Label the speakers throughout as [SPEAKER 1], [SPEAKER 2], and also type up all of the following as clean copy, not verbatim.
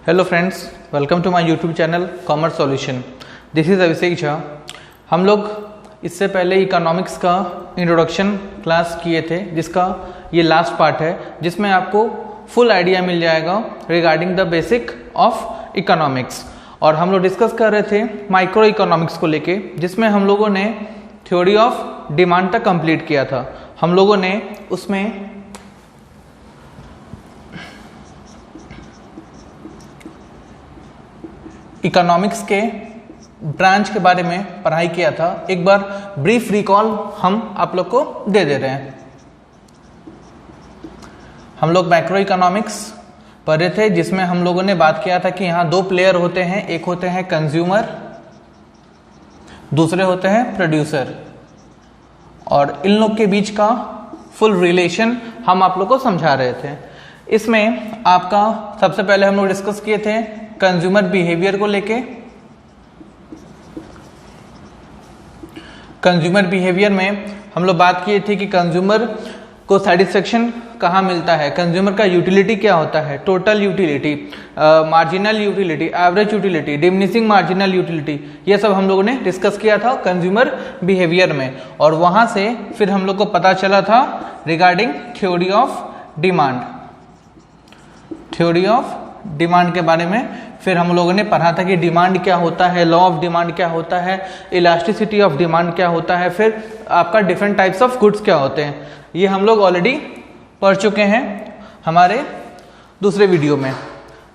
[SPEAKER 1] Hello friends, welcome to my YouTube channel commerce solution. This is Abhishek Jha. हम लोग इससे पहले इकोनॉमिक्स का इंट्रोडक्शन क्लास किए थे, जिसका ये लास्ट पार्ट है, जिसमें आपको फुल आइडिया मिल जाएगा regarding the basic of economics. और हम लोग डिस्कस कर रहे थे माइक्रो इकोनॉमिक्स को लेके, जिसमें हम लोगों ने थ्योरी ऑफ डिमांड तक कंप्लीट किया था। हम लोगों ने उसमें इकोनॉमिक्स के ब्रांच के बारे में पढ़ाई किया था। एक बार ब्रीफ रिकॉल हम आप लोग को दे रहे हैं। हम लोग मैक्रो इकोनॉमिक्स पढ़े थे, जिसमें हम लोगों ने बात किया था कि यहाँ दो प्लेयर होते हैं, एक होते हैं कंज्यूमर, दूसरे होते हैं प्रोड्यूसर, और इन लोग के बीच का फुल रिलेशन हम आप लोग को समझा रहे थे। इसमें आपका सबसे पहले हम लोग डिस्कस किए थे कंज्यूमर बिहेवियर को लेके। कंज्यूमर बिहेवियर में हम लोग बात किए थे कि कंज्यूमर को सेटिस्फेक्शन कहाँ मिलता है, कंज्यूमर का यूटिलिटी क्या होता है, total utility, marginal utility, average utility, diminishing marginal utility, ये सब हम लोगों ने डिस्कस किया था कंज्यूमर बिहेवियर में। और वहाँ से फिर हम लोग को पता चला था regarding theory of demand. Theory of demand के बारे में फिर हम लोगों ने पढ़ा था कि डिमांड क्या होता है, लॉ ऑफ डिमांड क्या होता है, इलास्टिसिटी ऑफ डिमांड क्या होता है, फिर आपका डिफरेंट टाइप्स ऑफ गुड्स क्या होते हैं। ये हम लोग ऑलरेडी पढ़ चुके हैं हमारे दूसरे वीडियो में।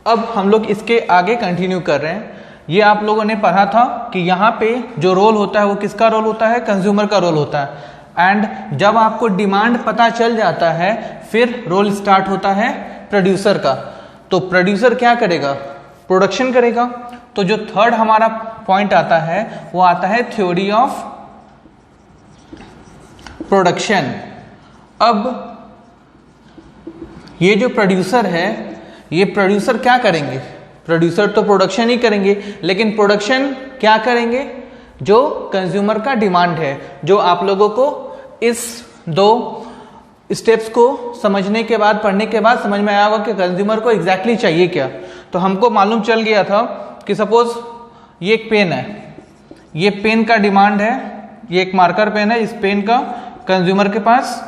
[SPEAKER 1] अब हम लोग इसके आगे कंटिन्यू कर रहे हैं। ये आप लोगों ने पढ़ा था कि यहाँ पे जो रोल होता है वो किसका रोल होता है, कंज्यूमर का रोल होता है। एंड जब आपको डिमांड पता चल जाता है, फिर रोल स्टार्ट होता है प्रोड्यूसर का। तो प्रोड्यूसर क्या करेगा, प्रोडक्शन करेगा। तो जो थर्ड हमारा पॉइंट आता है वो आता है थ्योरी ऑफ प्रोडक्शन। अब ये जो प्रोड्यूसर है, ये प्रोड्यूसर क्या करेंगे, प्रोड्यूसर तो प्रोडक्शन ही करेंगे, लेकिन प्रोडक्शन क्या करेंगे, जो कंज्यूमर का डिमांड है। जो आप लोगों को इस दो स्टेप्स को समझने के बाद, पढ़ने के बाद समझ में आया होगा कि कंज्यूमर को एग्जैक्टली चाहिए क्या। तो हमको मालूम चल गया था कि सपोज ये एक पेन है, ये पेन का डिमांड है, ये एक मार्कर पेन है, इस पेन का कंज्यूमर के पास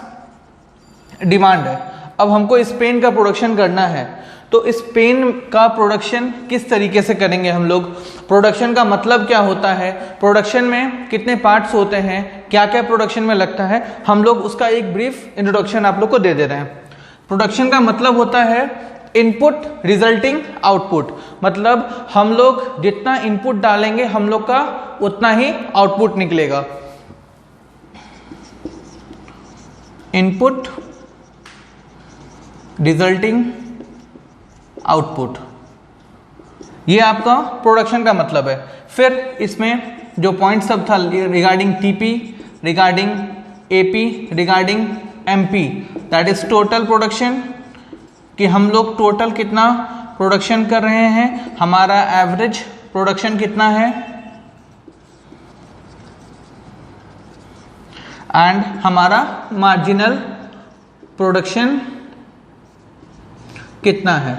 [SPEAKER 1] डिमांड है। अब हमको इस पेन का प्रोडक्शन करना है, तो इस पेन का प्रोडक्शन किस तरीके से करेंगे हम लोग, प्रोडक्शन का मतलब क्या होता है, प्रोडक्शन में कितने पार्ट्स होते हैं, क्या क्या प्रोडक्शन में लगता है, हम लोग उसका एक ब्रीफ इंट्रोडक्शन आप लोग को दे रहे हैं। प्रोडक्शन का मतलब होता है इनपुट रिजल्टिंग आउटपुट, मतलब हम लोग जितना इनपुट डालेंगे हम लोग का उतना ही आउटपुट निकलेगा। इनपुट रिजल्टिंग आउटपुट, ये आपका प्रोडक्शन का मतलब है। फिर इसमें जो पॉइंट सब था regarding TP, regarding AP, regarding MP, that is total production, कि हम लोग टोटल कितना प्रोडक्शन कर रहे हैं, हमारा एवरेज प्रोडक्शन कितना है, एंड हमारा मार्जिनल प्रोडक्शन कितना है।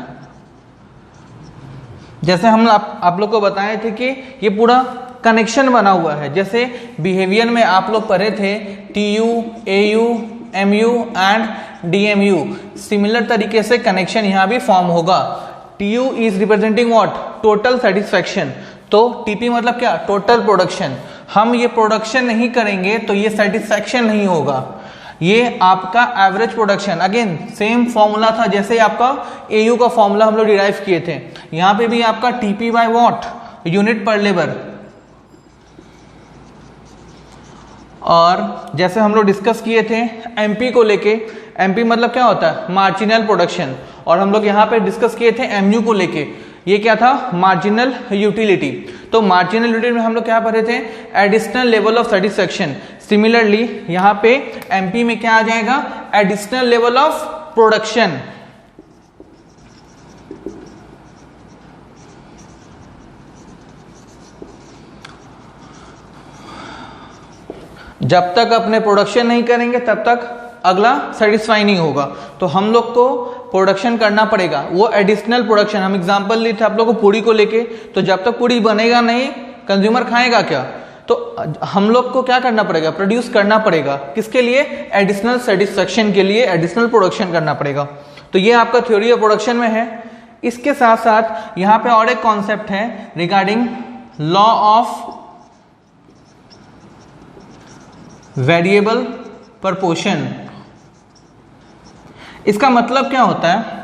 [SPEAKER 1] जैसे हम आप लोग को बताए थे कि ये पूरा कनेक्शन बना हुआ है। जैसे बिहेवियर में आप लोग पढ़े थे TU, AU, MU and DMU, similar तरीके से कनेक्शन यहाँ भी फॉर्म होगा। TU is representing what, total satisfaction. तो TP मतलब क्या, टोटल प्रोडक्शन। हम ये प्रोडक्शन नहीं करेंगे तो ये सेटिस्फैक्शन नहीं होगा। ये आपका average production, again same formula था जैसे आपका AU का फॉर्मूला हम लोग डिराइव किए थे। यहाँ पे भी आपका TP by what, unit per labour. और जैसे हम लोग डिस्कस किए थे MP को लेके, MP मतलब क्या होता है, मार्जिनल प्रोडक्शन। और हम लोग यहाँ पे डिस्कस किए थे MU को लेके, ये क्या था, मार्जिनल यूटिलिटी। तो मार्जिनल यूटिलिटी में हम लोग क्या पढ़े थे, additional level of satisfaction. Similarly यहाँ पे MP में क्या आ जाएगा, एडिशनल लेवल ऑफ प्रोडक्शन। जब तक अपने प्रोडक्शन नहीं करेंगे तब तक अगला सेटिस्फाई नहीं होगा। तो हम लोग को प्रोडक्शन करना पड़ेगा, वो एडिशनल प्रोडक्शन। हम एग्जांपल लिए थे आप लोगों को पूरी को लेके, तो जब तक पूरी बनेगा नहीं कंज्यूमर खाएगा क्या, तो हम लोग को क्या करना पड़ेगा, प्रोड्यूस करना पड़ेगा। किसके लिए, एडिशनल सेटिस्फेक्शन के लिए एडिशनल प्रोडक्शन करना पड़ेगा। तो ये आपका थ्योरी ऑफ प्रोडक्शन में है। इसके साथ साथ यहाँ पे और एक कॉन्सेप्ट है regarding law of variable proportion. इसका मतलब क्या होता है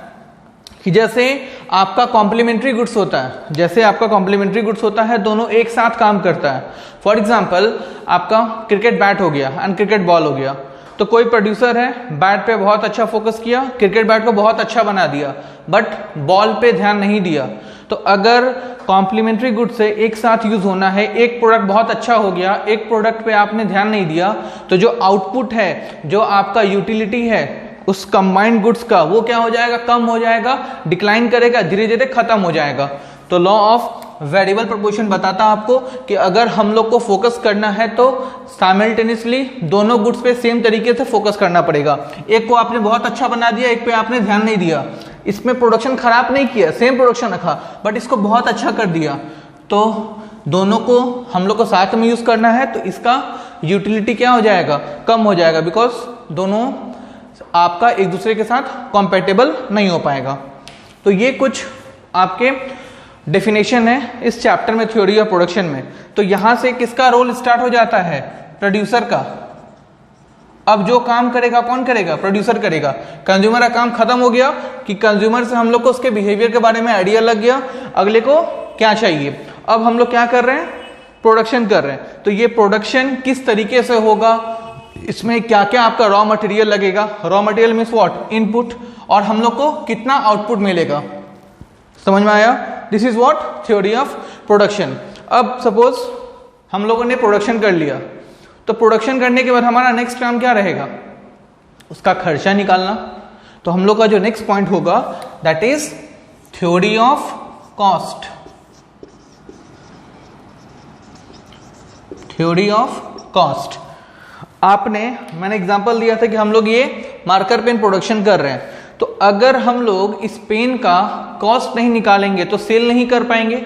[SPEAKER 1] कि जैसे आपका कॉम्प्लीमेंट्री गुड्स होता है, जैसे आपका कॉम्प्लीमेंट्री गुड्स होता है, दोनों एक साथ काम करता है। फॉर एग्जांपल आपका क्रिकेट बैट हो गया एंड क्रिकेट बॉल हो गया, तो कोई प्रोड्यूसर है बैट पे बहुत अच्छा फोकस किया, क्रिकेट बैट को बहुत अच्छा बना दिया, बट बॉल पे ध्यान नहीं दिया। तो अगर कॉम्प्लीमेंट्री गुड से एक साथ यूज होना है, एक प्रोडक्ट बहुत अच्छा हो गया, एक प्रोडक्ट पे आपने ध्यान नहीं दिया, तो जो आउटपुट है, जो आपका यूटिलिटी है उस कंबाइंड गुड्स का, वो क्या हो जाएगा, कम हो जाएगा, डिक्लाइन करेगा, धीरे धीरे खत्म हो जाएगा। तो लॉ ऑफ वेरिएबल प्रपोर्शन बताता है आपको कि अगर हम लोग को फोकस करना है तो साइमल्टेनियसली दोनों गुड्स पे सेम तरीके से फोकस करना पड़ेगा। एक को आपने बहुत अच्छा बना दिया, एक पे आपने ध्यान नहीं दिया, इसमें प्रोडक्शन खराब नहीं किया, सेम प्रोडक्शन रखा, बट इसको बहुत अच्छा कर दिया, तो दोनों को हम लोग को साथ में यूज करना है, तो इसका यूटिलिटी क्या हो जाएगा, कम हो जाएगा, बिकॉज दोनों आपका एक दूसरे के साथ कॉम्पेटेबल नहीं हो पाएगा। तो ये कुछ आपके डेफिनेशन है इस चैप्टर में, थ्योरी ऑफ प्रोडक्शन में। तो यहां से किसका रोल स्टार्ट हो जाता है, प्रोड्यूसर का। अब जो काम करेगा कौन करेगा, प्रोड्यूसर करेगा। कंज्यूमर का काम खत्म हो गया कि कंज्यूमर से हम लोग को उसके बिहेवियर के बारे में आइडिया लग गया, अगले को क्या चाहिए। अब हम लोग क्या कर रहे हैं, प्रोडक्शन कर रहे हैं। तो ये प्रोडक्शन किस तरीके से होगा, इसमें क्या क्या आपका रॉ मटेरियल लगेगा, raw material means what, input, और हम लोग को कितना आउटपुट मिलेगा। समझ में आया, this is what theory of production. अब सपोज हम लोगों ने प्रोडक्शन कर लिया, तो प्रोडक्शन करने के बाद हमारा नेक्स्ट काम क्या रहेगा, उसका खर्चा निकालना। तो हम लोग का जो नेक्स्ट पॉइंट होगा that is theory of cost. Theory of cost, मैंने एग्जांपल दिया था कि हम लोग ये मार्कर पेन प्रोडक्शन कर रहे हैं, तो अगर हम लोग इस पेन का कॉस्ट नहीं निकालेंगे तो सेल नहीं कर पाएंगे।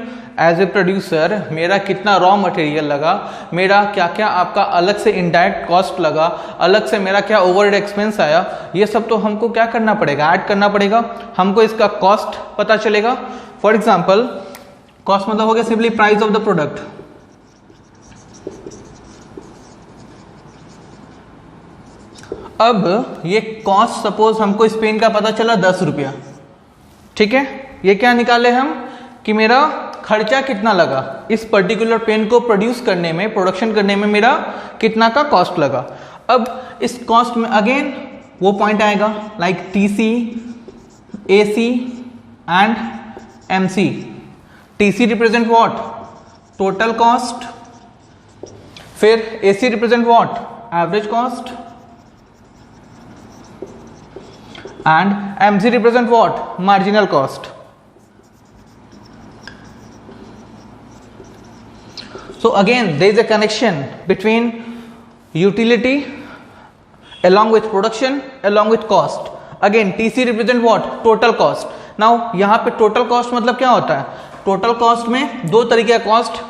[SPEAKER 1] एज ए प्रोड्यूसर मेरा कितना रॉ मटेरियल लगा, मेरा क्या क्या आपका अलग से इनडायरेक्ट कॉस्ट लगा, अलग से मेरा क्या ओवरहेड एक्सपेंस आया, ये सब तो हमको क्या करना पड़ेगा, ऐड करना पड़ेगा। हमको इसका कॉस्ट पता चलेगा। फॉर एग्जाम्पल कॉस्ट मतलब हो गया simply price of the product. अब ये कॉस्ट सपोज हमको इस पेन का पता चला 10 रुपया, ठीक है। ये क्या निकाले हम कि मेरा खर्चा कितना लगा इस पर्टिकुलर पेन को प्रोड्यूस करने में, प्रोडक्शन करने में मेरा कितना का कॉस्ट लगा। अब इस कॉस्ट में अगेन वो पॉइंट आएगा like TC, AC and MC. TC represent what, total cost, फिर AC represent what, average cost, and MC represent what, marginal cost. So again there is a connection between utility along with production along with cost. Again TC represent what, total cost. Now यहाँ पे total cost मतलब क्या होता है, total cost में दो तरीके का cost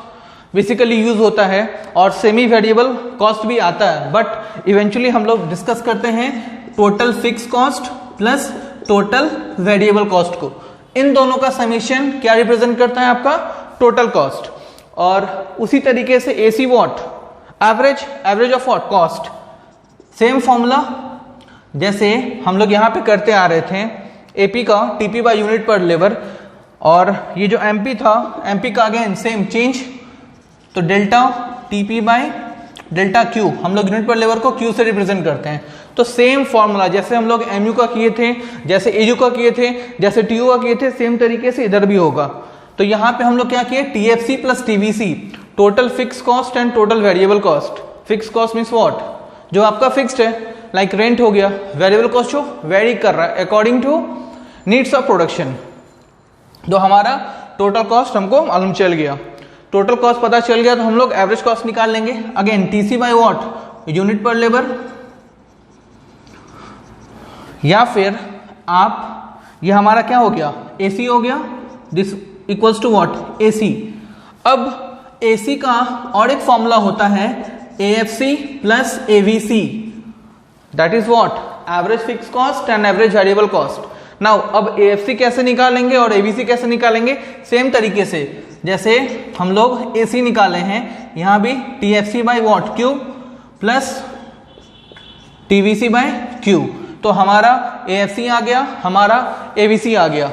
[SPEAKER 1] बेसिकली यूज होता है और सेमी वेरिएबल कॉस्ट भी आता है, बट इवेंचुअली हम लोग डिस्कस करते हैं total fix cost plus total variable cost को। इन दोनों का समेशन क्या रिप्रेजेंट करता है, आपका टोटल कॉस्ट। और उसी तरीके से AC what, average, average of what, cost. Same formula जैसे हम लोग यहाँ पे करते आ रहे थे, एपी का TP by unit per labour, और ये जो एमपी था, एमपी का अगेन सेम चेंज, तो delta TP by delta Q, हम लोग यूनिट पर लेबर को क्यू से रिप्रेजेंट करते हैं। तो सेम फॉर्मूला जैसे हम लोग एमयू का किए थे, जैसे एयू का किए थे, जैसे टीयू का किए थे, सेम तरीके से इधर भी होगा। तो यहाँ पे हम लोग क्या किए, TFC plus TVC, total fix cost and total variable cost. Fix cost means what, जो आपका फिक्स्ड है, लाइक रेंट हो गया। वेरिएबल कॉस्ट जो वेरी कर रहा है according to needs of production. तो हमारा टोटल कॉस्ट हमको मालूम चल गया, टोटल कॉस्ट पता चल गया, तो हम लोग एवरेज कॉस्ट निकाल लेंगे। Again TC by what, unit per labour, या फिर आप ये हमारा क्या हो गया, AC हो गया, this equals to what, AC। अब AC का और एक फॉर्मूला होता है AFC plus AVC, that is what, average fix cost and average variable cost. Now अब AFC कैसे निकालेंगे और AVC कैसे निकालेंगे, सेम तरीके से जैसे हम लोग AC निकाले हैं, यहाँ भी TFC by what, Q plus TVC by Q, तो हमारा AFC आ गया, हमारा AVC आ गया।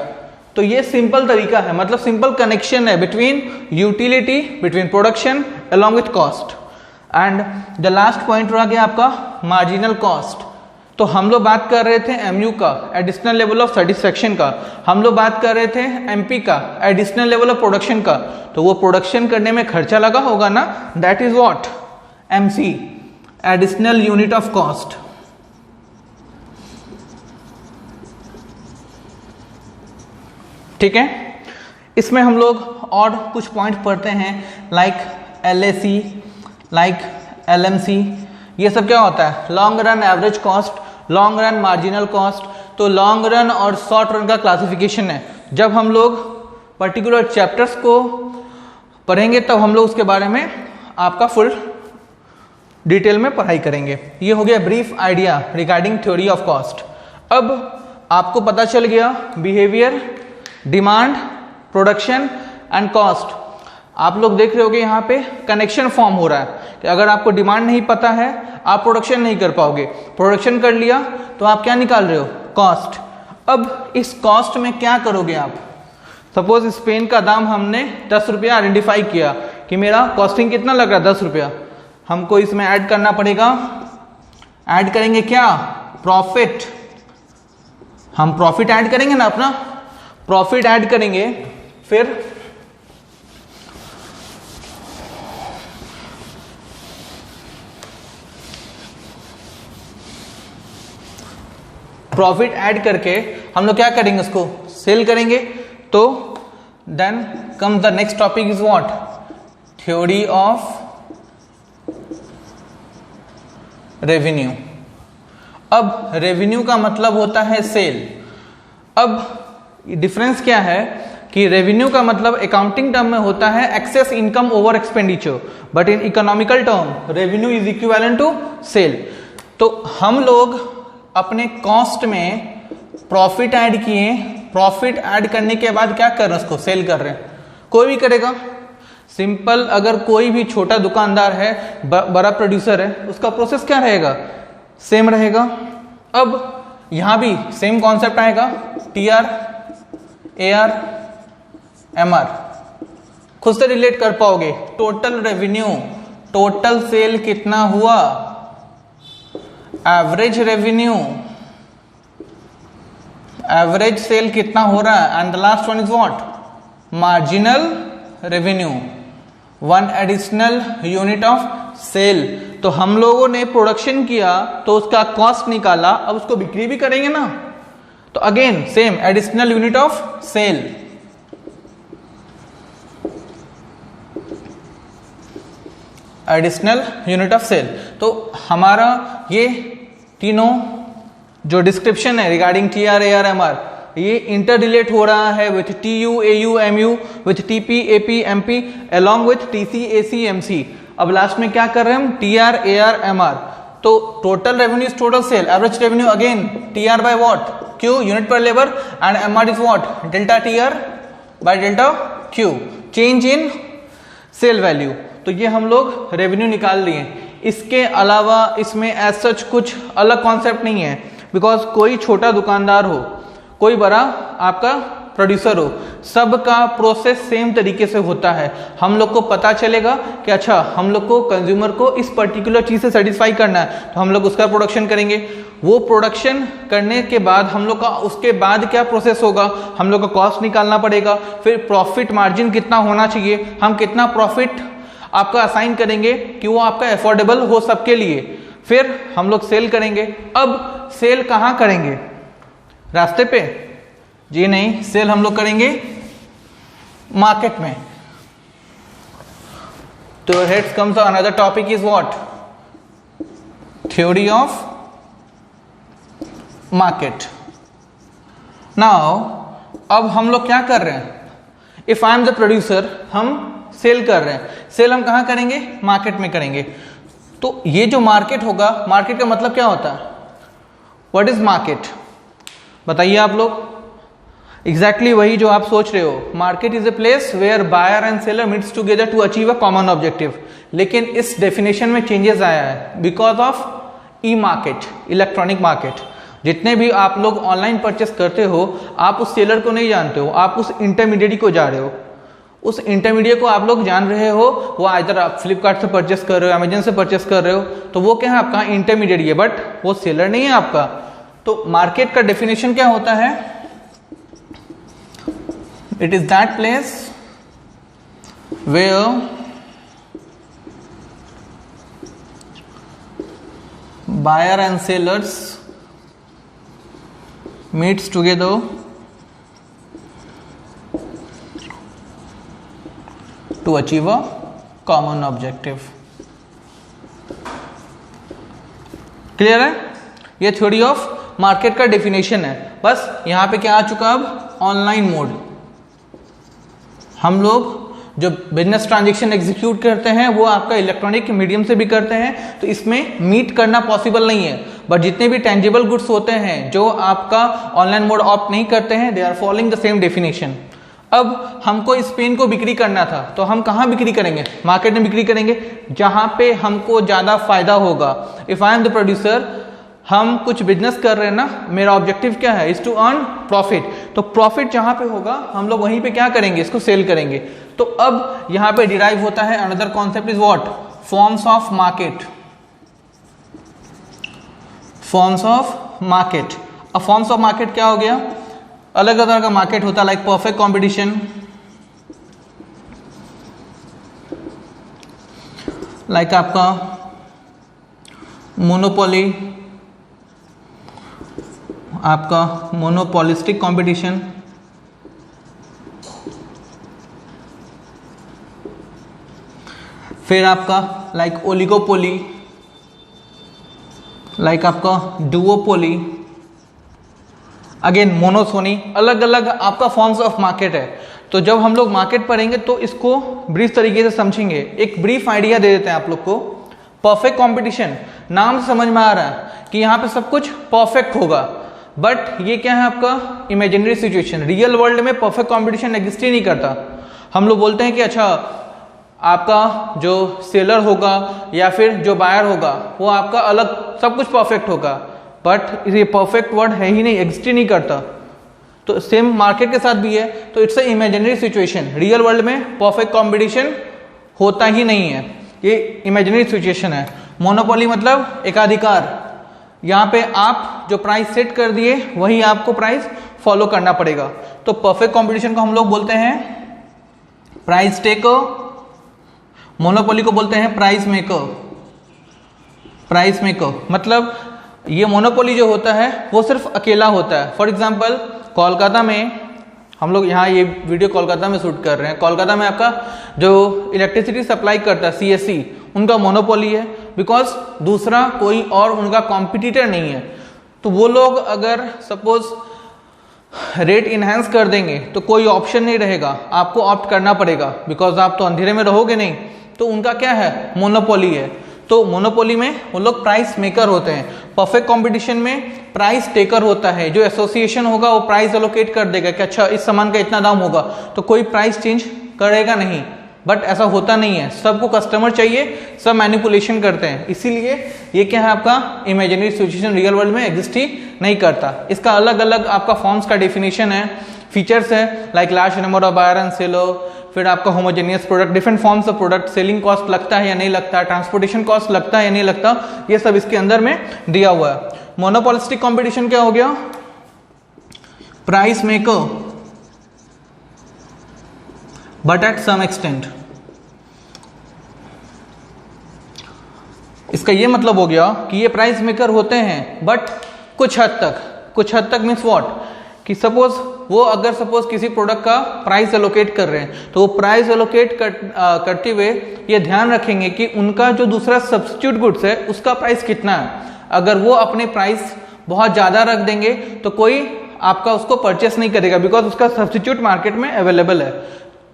[SPEAKER 1] तो ये सिंपल तरीका है, मतलब सिंपल कनेक्शन है between utility, between production along with cost. And the last point रह गया आपका मार्जिनल कॉस्ट। तो हम लोग बात कर रहे थे MU का, एडिशनल लेवल ऑफ सेटिस्फेक्शन का, हम लोग बात कर रहे थे MP का, एडिशनल लेवल ऑफ प्रोडक्शन का। तो वो प्रोडक्शन करने में खर्चा लगा होगा ना, that is what, MC, additional unit of cost. ठीक है, इसमें हम लोग और कुछ पॉइंट पढ़ते हैं, लाइक LAC, लाइक LMC। ये सब क्या होता है, long run average cost, long run marginal cost. तो लॉन्ग रन और शॉर्ट रन का क्लासिफिकेशन है। जब हम लोग पर्टिकुलर चैप्टर्स को पढ़ेंगे तब हम लोग उसके बारे में आपका फुल डिटेल में पढ़ाई करेंगे। ये हो गया brief idea regarding theory of cost. अब आपको पता चल गया behaviour, demand, production and cost. आप लोग देख रहे होगे यहाँ पे कनेक्शन फॉर्म हो रहा है कि अगर आपको डिमांड नहीं पता है आप प्रोडक्शन नहीं कर पाओगे, प्रोडक्शन कर लिया तो आप क्या निकाल रहे हो, कॉस्ट। अब इस कॉस्ट में क्या करोगे आप, सपोज इस पेन का दाम हमने 10 रुपया आइडेंटिफाई किया कि मेरा कॉस्टिंग कितना लग रहा है, 10 रुपया। हमको इसमें ऐड करना पड़ेगा, ऐड करेंगे क्या, प्रॉफिट। हम प्रॉफिट ऐड करेंगे ना, अपना प्रॉफिट ऐड करेंगे, फिर प्रॉफिट ऐड करके हम लोग क्या करेंगे, उसको सेल करेंगे। तो then come the next topic is what, theory of revenue. अब रेवेन्यू का मतलब होता है सेल। अब डिफरेंस क्या है कि रेवेन्यू का मतलब अकाउंटिंग टर्म में होता है excess income over expenditure, but in economical term revenue is equivalent to sale. तो हम लोग अपने कॉस्ट में प्रॉफिट ऐड किए, प्रॉफिट ऐड करने के बाद क्या कर रहे हैं, उसको सेल कर रहे हैं। कोई भी करेगा, सिंपल। अगर कोई भी छोटा दुकानदार है, बड़ा प्रोड्यूसर है, उसका प्रोसेस क्या रहेगा, सेम रहेगा। अब यहां भी सेम कॉन्सेप्ट आएगा, TR, AR, MR, खुद से रिलेट कर पाओगे। टोटल रेवेन्यू, टोटल सेल कितना हुआ, एवरेज रेवेन्यू, एवरेज सेल कितना हो रहा है, and the last one is what, marginal revenue, one additional unit of sale. तो हम लोगों ने प्रोडक्शन किया तो उसका कॉस्ट निकाला, अब उसको बिक्री भी करेंगे ना, तो again same additional unit of sale. Additional unit of sale. तो हमारा ये तीनों जो डिस्क्रिप्शन है रिगार्डिंग TR, AR, MR, ये इंटर रिलेट हो रहा है with TU, AU, MU, with TP, AP, MP, along with TC, AC, MC। अब लास्ट में क्या कर रहे हैं हम, TR, AR, MR। तो total revenue is total sale, average revenue again TR by what, Q, unit per labour, and MR is what, delta TR by delta Q, change in sale value. तो ये हम लोग revenue निकाल लिए। इसके अलावा इसमें एज सच कुछ अलग कॉन्सेप्ट नहीं है, बिकॉज कोई छोटा दुकानदार हो, कोई बड़ा आपका प्रोड्यूसर हो, सबका प्रोसेस सेम तरीके से होता है। हम लोग को पता चलेगा कि अच्छा हम लोग को कंज्यूमर को इस पर्टिकुलर चीज से सेटिस्फाई करना है, तो हम लोग उसका प्रोडक्शन करेंगे। वो प्रोडक्शन करने के बाद हम लोग का उसके बाद क्या प्रोसेस होगा, हम लोग का कॉस्ट निकालना पड़ेगा, फिर प्रॉफिट मार्जिन कितना होना चाहिए, हम कितना प्रॉफिट आपका असाइन करेंगे कि वो आपका अफोर्डेबल हो सबके लिए, फिर हम लोग सेल करेंगे। अब सेल कहाँ करेंगे, रास्ते पे? जी नहीं, सेल हम लोग करेंगे मार्केट में। तो heads comes another topic is what, theory of market. Now अब हम लोग क्या कर रहे हैं, if I am the producer, हम सेल कर रहे हैं। सेल हम कहाँ करेंगे, मार्केट में करेंगे। तो ये जो मार्केट होगा, मार्केट का मतलब क्या होता है, व्हाट इज मार्केट, बताइए आप लोग। एग्जैक्टली वही जो आप सोच रहे हो, market is a place where buyer and seller meets together to achieve a common objective. लेकिन इस डेफिनेशन में चेंजेस आया है because of e market, electronic market. जितने भी आप लोग ऑनलाइन परचेस करते हो, आप उस सेलर को नहीं जानते हो, आप उस इंटरमीडिएट को जा रहे हो। उस इंटरमीडिएट को आप लोग जान रहे हो, वो आइदर आप फ्लिपकार्ट से परचेस कर रहे हो, अमेजन से परचेस कर रहे हो, तो वो क्या है आपका इंटरमीडिएट है, बट वो सेलर नहीं है आपका। तो मार्केट का डेफिनेशन क्या होता है, it is that place where buyer and sellers meets together to achieve a common objective। Clear है, ये थ्योरी ऑफ मार्केट का डेफिनेशन है। बस यहां पे क्या आ चुका, अब ऑनलाइन मोड। हम लोग जो बिजनेस ट्रांजेक्शन एग्जीक्यूट करते हैं वो आपका इलेक्ट्रॉनिक मीडियम से भी करते हैं, तो इसमें मीट करना पॉसिबल नहीं है। बट जितने भी टेंजिबल गुड्स होते हैं जो आपका ऑनलाइन मोड ऑप्ट नहीं करते हैं, they are following the same definition. अब हमको इस पेन को बिक्री करना था, तो हम कहाँ बिक्री करेंगे, मार्केट में बिक्री करेंगे, जहां पे हमको ज्यादा फायदा होगा। If I am the producer, हम कुछ बिजनेस कर रहे हैं ना, मेरा ऑब्जेक्टिव क्या है, इज टू अर्न प्रॉफिट। तो प्रॉफिट जहां पे होगा हम लोग वहीं पे क्या करेंगे, इसको सेल करेंगे। तो अब यहां पे डिराइव होता है another concept, is what, forms of market. Forms of market. अब फॉर्म्स ऑफ मार्केट क्या हो गया, अलग अलग का मार्केट होता है, लाइक परफेक्ट कंपटीशन, लाइक आपका मोनोपोली, आपका मोनोपोलिस्टिक कंपटीशन, फिर आपका लाइक ओलिगोपोली, लाइक आपका डुओपोली, अगेन मोनोसोनी। अलग अलग आपका फॉर्म्स ऑफ मार्केट है। तो जब हम लोग मार्केट पढ़ेंगे तो इसको ब्रीफ तरीके से समझेंगे। एक ब्रीफ आइडिया दे देते हैं आप लोग को। परफेक्ट कंपटीशन, नाम से समझ में आ रहा है कि यहाँ पे सब कुछ परफेक्ट होगा, बट ये क्या है आपका इमेजिनरी सिचुएशन। रियल वर्ल्ड में परफेक्ट कंपटीशन एग्जिस्ट ही नहीं करता। हम लोग बोलते हैं कि अच्छा आपका जो सेलर होगा या फिर जो बायर होगा वो आपका अलग सब कुछ परफेक्ट होगा, बट ये परफेक्ट वर्ड है ही नहीं, एग्जिस्ट ही नहीं करता। तो सेम मार्केट के साथ भी है। तो it's a imaginary situation. Real world में परफेक्ट कंपटीशन होता ही नहीं है, ये इमेजिनरी सिचुएशन है। मोनोपोली मतलब एकाधिकार। यहाँ पे आप जो प्राइस सेट कर दिए वही आपको प्राइस फॉलो करना पड़ेगा। तो परफेक्ट कंपटीशन को हम लोग बोलते हैं प्राइस टेकर, मोनोपोली को बोलते हैं प्राइस मेकर। प्राइस मेकर मतलब ये मोनोपोली जो होता है वो सिर्फ अकेला होता है। फॉर एग्जाम्पल कोलकाता में, हम लोग यहाँ ये वीडियो कोलकाता में शूट कर रहे हैं, कोलकाता में आपका जो इलेक्ट्रिसिटी सप्लाई करता है सीएससी, उनका मोनोपोली है, बिकॉज दूसरा कोई और उनका कॉम्पिटिटर नहीं है। तो वो लोग अगर सपोज रेट इनहेंस कर देंगे तो कोई ऑप्शन नहीं रहेगा, आपको ऑप्ट करना पड़ेगा, बिकॉज आप तो अंधेरे में रहोगे नहीं। तो उनका क्या है, मोनोपोली है। तो मोनोपोली में वो लोग प्राइस मेकर होते हैं। परफेक्ट कंपटीशन में प्राइस टेकर होता है। जो एसोसिएशन होगा वो प्राइस एलोकेट कर देगा कि अच्छा इस सामान का इतना दाम होगा, तो कोई प्राइस चेंज करेगा नहीं। बट ऐसा होता नहीं है, सबको कस्टमर चाहिए, सब मैनिपुलेशन करते हैं। इसीलिए ये क्या है आपका इमेजिनरी सिचुएशन, रियल वर्ल्ड में एग्जिस्ट ही नहीं करता। इसका अलग अलग आपका फॉर्म्स का डेफिनेशन है, फीचर्स है, like large number of buyer and seller, फिर आपका homogeneous product, different forms of product, selling cost लगता है या नहीं लगता, ट्रांसपोर्टेशन कॉस्ट लगता है या नहीं लगता, ये सब इसके अंदर में दिया हुआ है। मोनोपोलिस्टिक कंपटीशन क्या हो गया, price maker but at some extent. इसका ये मतलब हो गया कि ये प्राइस मेकर होते हैं बट कुछ हद तक। कुछ हद तक मीन्स व्हाट, कि सपोज वो अगर सपोज किसी प्रोडक्ट का प्राइस एलोकेट कर रहे हैं तो वो प्राइस एलोकेट करते हुए ये ध्यान रखेंगे कि उनका जो दूसरा सब्स्टिट्यूट गुड्स है उसका प्राइस कितना है। अगर वो अपने प्राइस बहुत ज़्यादा रख देंगे तो कोई आपका उसको परचेस नहीं करेगा बिकॉज उसका सब्स्टिट्यूट मार्केट में अवेलेबल है।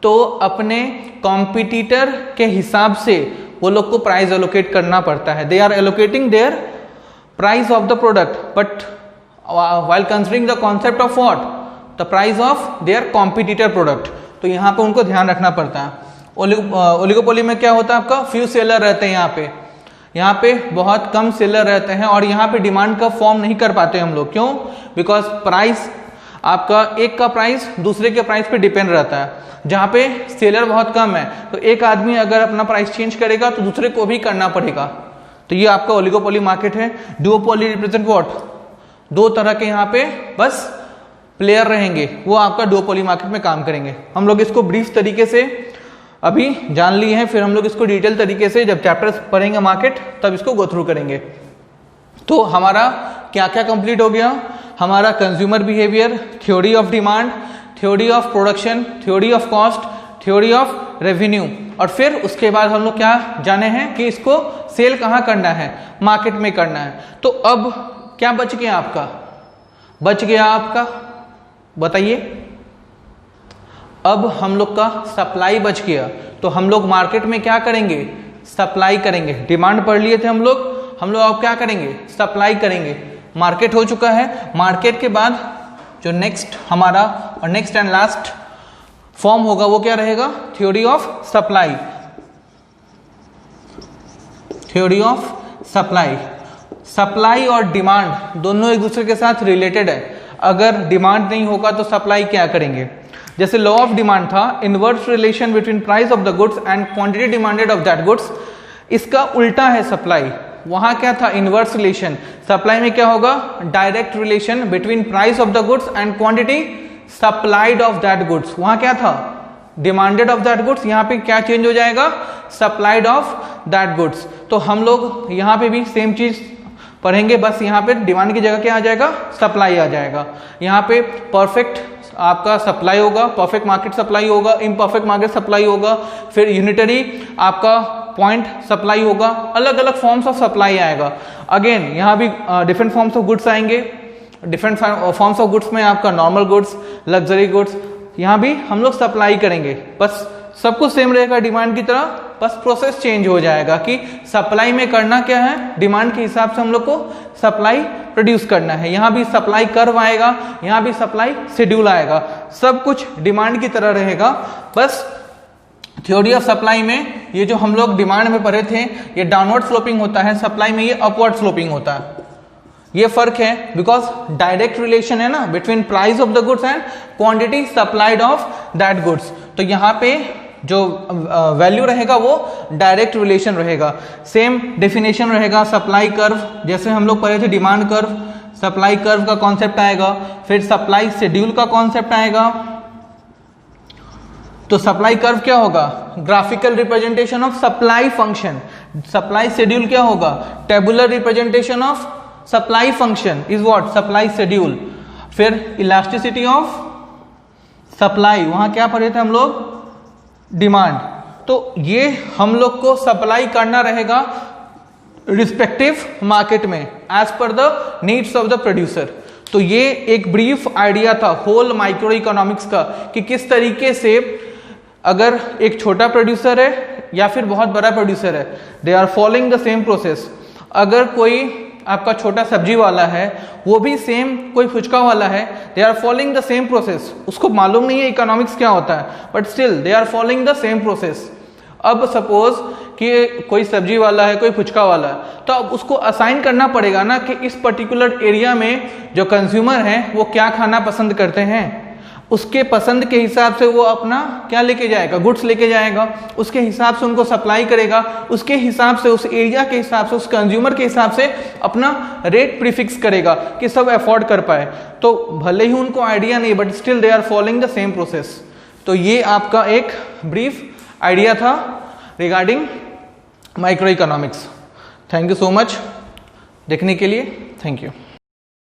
[SPEAKER 1] तो अपने कॉम्पिटिटर के हिसाब से वो लोग को प्राइस एलोकेट करना पड़ता है। They are allocating their price of the product but while considering the concept of what the price of their competitor product। तो यहाँ पे उनको ध्यान रखना पड़ता है। ओलिगोपोली में क्या होता है, आपका फ्यू सेलर रहते हैं, यहाँ पे बहुत कम सेलर रहते हैं और यहाँ पे डिमांड का फॉर्म नहीं कर पाते हम लोग। क्यों? बिकॉज प्राइस आपका एक का प्राइस दूसरे के प्राइस पे डिपेंड रहता है। जहाँ पे सेलर बहुत कम है तो एक आदमी अगर अपना प्राइस चेंज करेगा तो दूसरे को भी करना पड़ेगा। तो ये आपका ओलिगोपोली मार्केट है। डुओपोली रिप्रेजेंट व्हाट, दो तरह के यहाँ पे बस प्लेयर रहेंगे, वो आपका डुओपोली मार्केट में काम करेंगे। हम लोग इसको ब्रीफ तरीके से अभी जान लिए हैं, फिर हम लोग इसको डिटेल तरीके से जब चैप्टर्स पढ़ेंगे मार्केट तब इसको गो थ्रू करेंगे। तो हमारा क्या क्या कंप्लीट हो गया, हमारा consumer behaviour, theory of demand, theory of production, theory of cost, theory of revenue, और फिर उसके बाद हम लोग क्या जाने हैं कि इसको सेल कहाँ करना है, मार्केट में करना है। तो अब क्या बच गया आपका, बताइए। अब हम लोग का सप्लाई बच गया, तो हम लोग मार्केट में क्या करेंगे, सप्लाई करेंगे। डिमांड पढ़ लिए थे हम लोग अब क्या करेंगे, सप्लाई करेंगे। मार्केट हो चुका है। मार्केट के बाद जो नेक्स्ट हमारा और नेक्स्ट एंड लास्ट फॉर्म होगा वो क्या रहेगा, theory of supply. Theory of supply, supply और डिमांड दोनों एक दूसरे के साथ रिलेटेड है। अगर डिमांड नहीं होगा तो सप्लाई क्या करेंगे। जैसे लॉ ऑफ डिमांड था, inverse relation between price of the goods and quantity demanded of that goods. इसका उल्टा है सप्लाई। वहां क्या था, इनवर्स रिलेशन। सप्लाई में क्या होगा, direct relation between price of the goods and quantity supplied of that goods. वहां क्या था, डिमांडेड ऑफ दैट गुड्स। यहाँ पे क्या चेंज हो जाएगा, सप्लाइड ऑफ दैट गुड्स। तो हम लोग यहाँ पे भी सेम चीज पढ़ेंगे, बस यहाँ पे डिमांड की जगह क्या आ जाएगा, सप्लाई आ जाएगा। यहाँ पे परफेक्ट आपका सप्लाई होगा, परफेक्ट मार्केट सप्लाई होगा, इम्परफेक्ट मार्केट सप्लाई होगा, फिर यूनिटरी आपका पॉइंट सप्लाई होगा, अलग अलग फॉर्म्स ऑफ सप्लाई आएगा। अगेन यहाँ भी डिफरेंट फॉर्म्स ऑफ गुड्स आएंगे। डिफरेंट फॉर्म्स ऑफ गुड्स में आपका नॉर्मल गुड्स, लग्जरी गुड्स, यहाँ भी हम लोग सप्लाई करेंगे। बस सब कुछ सेम रहेगा डिमांड की तरह, बस प्रोसेस चेंज हो जाएगा कि सप्लाई में करना क्या है, डिमांड के हिसाब से हम लोग को सप्लाई प्रोड्यूस करना है। यहाँ भी सप्लाई कर्व आएगा, यहाँ भी सप्लाई शेड्यूल आएगा, सब कुछ डिमांड की तरह रहेगा। बस थ्योरी ऑफ सप्लाई में ये जो हम लोग डिमांड में पढ़े थे ये डाउनवर्ड स्लोपिंग होता है, सप्लाई में ये अपवर्ड स्लोपिंग होता है। ये फर्क है बिकॉज डायरेक्ट रिलेशन है ना between price of the goods and quantity supplied of that goods. तो यहाँ पे जो वैल्यू रहेगा वो डायरेक्ट रिलेशन रहेगा। सेम डेफिनेशन रहेगा सप्लाई कर्व, जैसे हम लोग पढ़े थे डिमांड कर्व, सप्लाई कर्व का कॉन्सेप्ट आएगा, फिर सप्लाई शेड्यूल का कॉन्सेप्ट आएगा। तो सप्लाई कर्व क्या होगा, graphical representation of supply function. Supply schedule क्या होगा, tabular representation of supply function is what, supply schedule. फिर इलास्टिसिटी ऑफ सप्लाई, वहां क्या पढ़े थे हम लोग, डिमांड। तो ये हम लोग को सप्लाई करना रहेगा रिस्पेक्टिव मार्केट में as per the needs of the producer. तो ये एक ब्रीफ आइडिया था होल माइक्रो इकोनॉमिक्स का कि किस तरीके से अगर एक छोटा प्रोड्यूसर है या फिर बहुत बड़ा प्रोड्यूसर है, they are following the same process. अगर कोई आपका छोटा सब्जी वाला है वो भी सेम कोई फुचका वाला है, they are following the same process. उसको मालूम नहीं है इकोनॉमिक्स क्या होता है but still they are following the same process. अब सपोज कि कोई सब्जी वाला है, कोई फुचका वाला है, तो अब उसको असाइन करना पड़ेगा ना कि इस पर्टिकुलर एरिया में जो कंज्यूमर हैं वो क्या खाना पसंद करते हैं। उसके पसंद के हिसाब से वो अपना क्या लेके जाएगा, गुड्स लेके जाएगा, उसके हिसाब से उनको सप्लाई करेगा, उसके हिसाब से उस एरिया के हिसाब से उस कंज्यूमर के हिसाब से अपना रेट प्रीफिक्स करेगा कि सब अफोर्ड कर पाए। तो भले ही उनको आइडिया नहीं but still they are following the same process. तो ये आपका एक ब्रीफ आइडिया था regarding micro economics. Thank you so much देखने के लिए, थैंक यू।